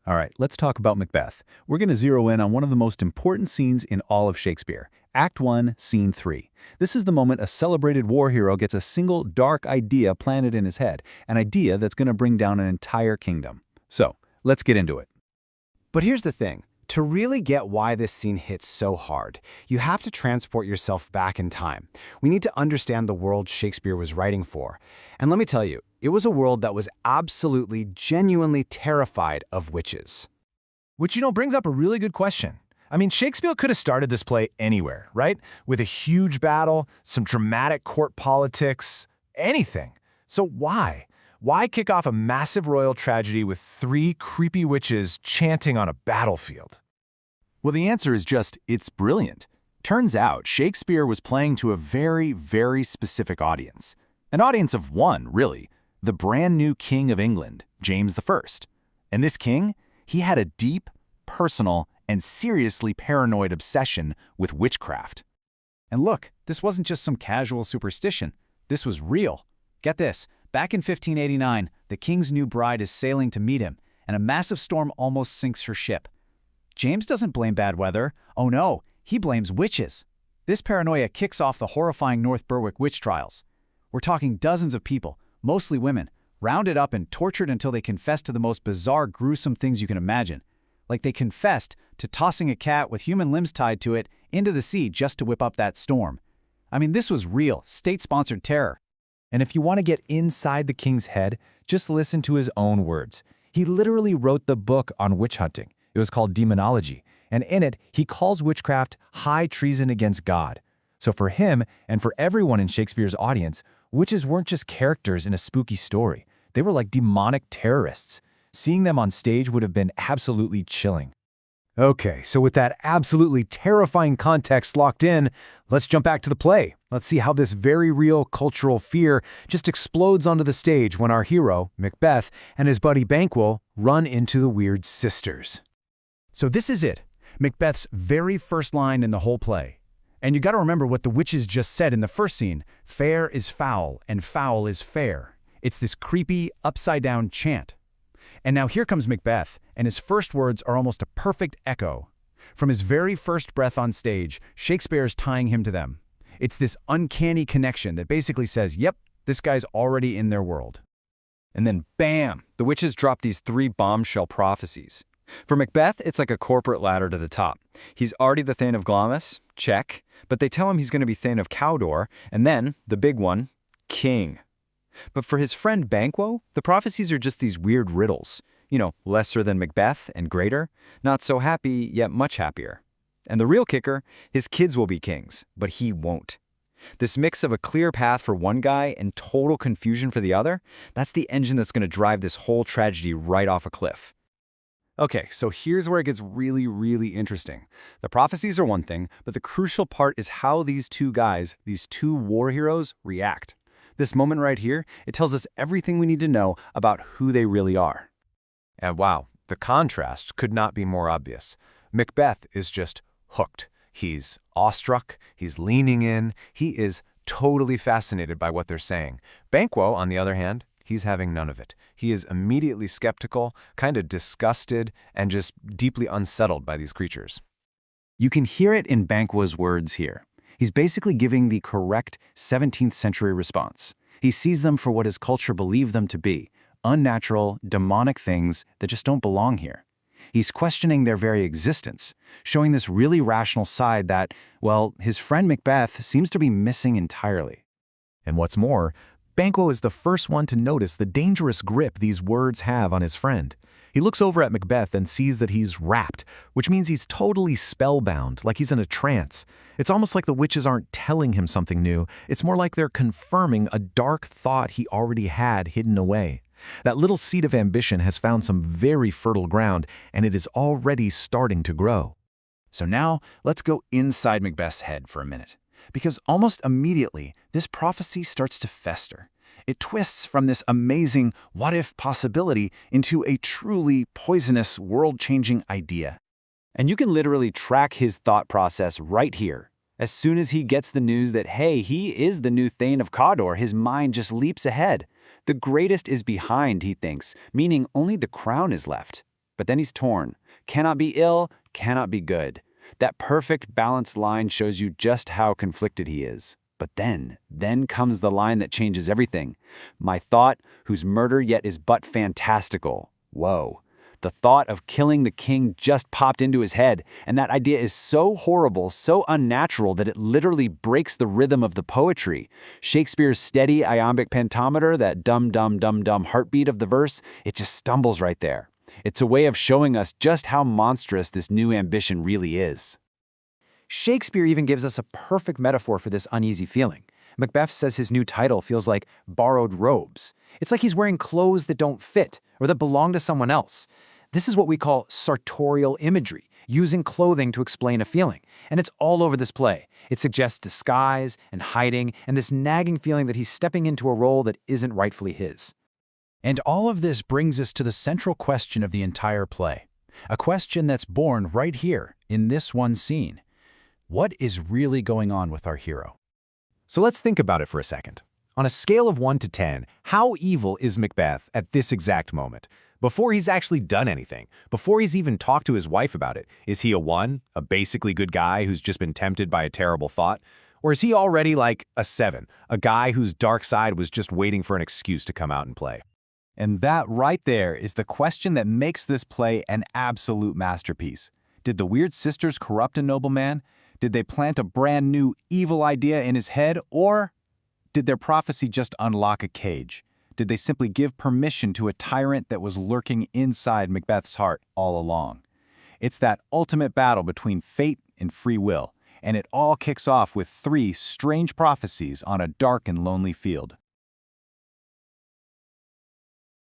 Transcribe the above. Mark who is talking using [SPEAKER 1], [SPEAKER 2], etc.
[SPEAKER 1] All right, let's talk about Macbeth. We're going to zero in on one of the most important scenes in all of Shakespeare. Act 1, Scene 3. This is the moment a celebrated war hero gets a single dark idea planted in his head, an idea that's going to bring down an entire kingdom. So, let's get into it.
[SPEAKER 2] But here's the thing. To really get why this scene hits so hard, you have to transport yourself back in time. We need to understand the world Shakespeare was writing for. And let me tell you, it was a world that was absolutely, genuinely terrified of witches.
[SPEAKER 3] Which, brings up a really good question. I mean, Shakespeare could have started this play anywhere, right? With a huge battle, some dramatic court politics, anything. So why? Why kick off a massive royal tragedy with 3 creepy witches chanting on a battlefield?
[SPEAKER 1] Well, the answer is just, it's brilliant. Turns out, Shakespeare was playing to a very, very specific audience. An audience of one, really. The brand new King of England, James I. And this king, he had a deep, personal, and seriously paranoid obsession with witchcraft.
[SPEAKER 4] And look, this wasn't just some casual superstition. This was real. Get this. Back in 1589, the king's new bride is sailing to meet him, and a massive storm almost sinks her ship. James doesn't blame bad weather. Oh no, he blames witches. This paranoia kicks off the horrifying North Berwick witch trials. We're talking dozens of people, mostly women, rounded up and tortured until they confessed to the most bizarre, gruesome things you can imagine. Like they confessed to tossing a cat with human limbs tied to it into the sea just to whip up that storm. I mean, this was real, state-sponsored terror.
[SPEAKER 5] And if you want to get inside the king's head, just listen to his own words. He literally wrote the book on witch hunting. It was called Demonology, and in it, he calls witchcraft high treason against God. So for him, and for everyone in Shakespeare's audience, witches weren't just characters in a spooky story. They were like demonic terrorists. Seeing them on stage would have been absolutely chilling.
[SPEAKER 3] Okay, so with that absolutely terrifying context locked in, let's jump back to the play. Let's see how this very real cultural fear just explodes onto the stage when our hero, Macbeth, and his buddy Banquo run into the weird sisters.
[SPEAKER 4] So this is it, Macbeth's very first line in the whole play. And you gotta remember what the witches just said in the first scene, fair is foul and foul is fair. It's this creepy, upside-down chant. And now here comes Macbeth, and his first words are almost a perfect echo. From his very first breath on stage, Shakespeare's tying him to them. It's this uncanny connection that basically says, yep, this guy's already in their world.
[SPEAKER 2] And then bam, the witches drop these 3 bombshell prophecies. For Macbeth, it's like a corporate ladder to the top. He's already the Thane of Glamis, check, but they tell him he's going to be Thane of Cawdor, and then, the big one, King. But for his friend Banquo, the prophecies are just these weird riddles. Lesser than Macbeth and greater, not so happy, yet much happier. And the real kicker, his kids will be kings, but he won't. This mix of a clear path for one guy and total confusion for the other, that's the engine that's going to drive this whole tragedy right off a cliff. Okay, so here's where it gets really, really interesting. The prophecies are one thing, but the crucial part is how these 2 guys, these 2 war heroes, react. This moment right here, it tells us everything we need to know about who they really are.
[SPEAKER 5] And wow, the contrast could not be more obvious. Macbeth is just hooked. He's awestruck, he's leaning in, he is totally fascinated by what they're saying. Banquo, on the other hand, he's having none of it. He is immediately skeptical, kind of disgusted, and just deeply unsettled by these creatures.
[SPEAKER 1] You can hear it in Banquo's words here. He's basically giving the correct 17th century response. He sees them for what his culture believed them to be, unnatural, demonic things that just don't belong here. He's questioning their very existence, showing this really rational side that, well, his friend Macbeth seems to be missing entirely.
[SPEAKER 5] And what's more, Banquo is the first one to notice the dangerous grip these words have on his friend. He looks over at Macbeth and sees that he's rapt, which means he's totally spellbound, like he's in a trance. It's almost like the witches aren't telling him something new. It's more like they're confirming a dark thought he already had hidden away. That little seed of ambition has found some very fertile ground, and it is already starting to grow.
[SPEAKER 1] So now, let's go inside Macbeth's head for a minute. Because almost immediately, this prophecy starts to fester. It twists from this amazing what-if possibility into a truly poisonous, world-changing idea. And you can literally track his thought process right here. As soon as he gets the news that, hey, he is the new Thane of Cawdor, his mind just leaps ahead. The greatest is behind, he thinks, meaning only the crown is left.
[SPEAKER 2] but then he's torn. Cannot be ill, cannot be good. That perfect balanced line shows you just how conflicted he is. But then comes the line that changes everything. My thought, whose murder yet is but fantastical. Whoa. The thought of killing the king just popped into his head, and that idea is so horrible, so unnatural that it literally breaks the rhythm of the poetry. Shakespeare's steady iambic pentameter, that dum-dum-dum-dum heartbeat of the verse, it just stumbles right there. It's a way of showing us just how monstrous this new ambition really is.
[SPEAKER 6] Shakespeare even gives us a perfect metaphor for this uneasy feeling. Macbeth says his new title feels like borrowed robes. It's like he's wearing clothes that don't fit or that belong to someone else. This is what we call sartorial imagery, using clothing to explain a feeling. And it's all over this play. It suggests disguise and hiding and this nagging feeling that he's stepping into a role that isn't rightfully his.
[SPEAKER 4] And all of this brings us to the central question of the entire play. A question that's born right here, in this one scene. What is really going on with our hero?
[SPEAKER 3] So let's think about it for a second. On a scale of 1 to 10, how evil is Macbeth at this exact moment? Before he's actually done anything, before he's even talked to his wife about it, is he a 1, a basically good guy who's just been tempted by a terrible thought? Or is he already like a 7, a guy whose dark side was just waiting for an excuse to come out and play?
[SPEAKER 4] And that right there is the question that makes this play an absolute masterpiece. Did the Weird Sisters corrupt a nobleman? Did they plant a brand new evil idea in his head? Or did their prophecy just unlock a cage? Did they simply give permission to a tyrant that was lurking inside Macbeth's heart all along? It's that ultimate battle between fate and free will, and it all kicks off with 3 strange prophecies on a dark and lonely field.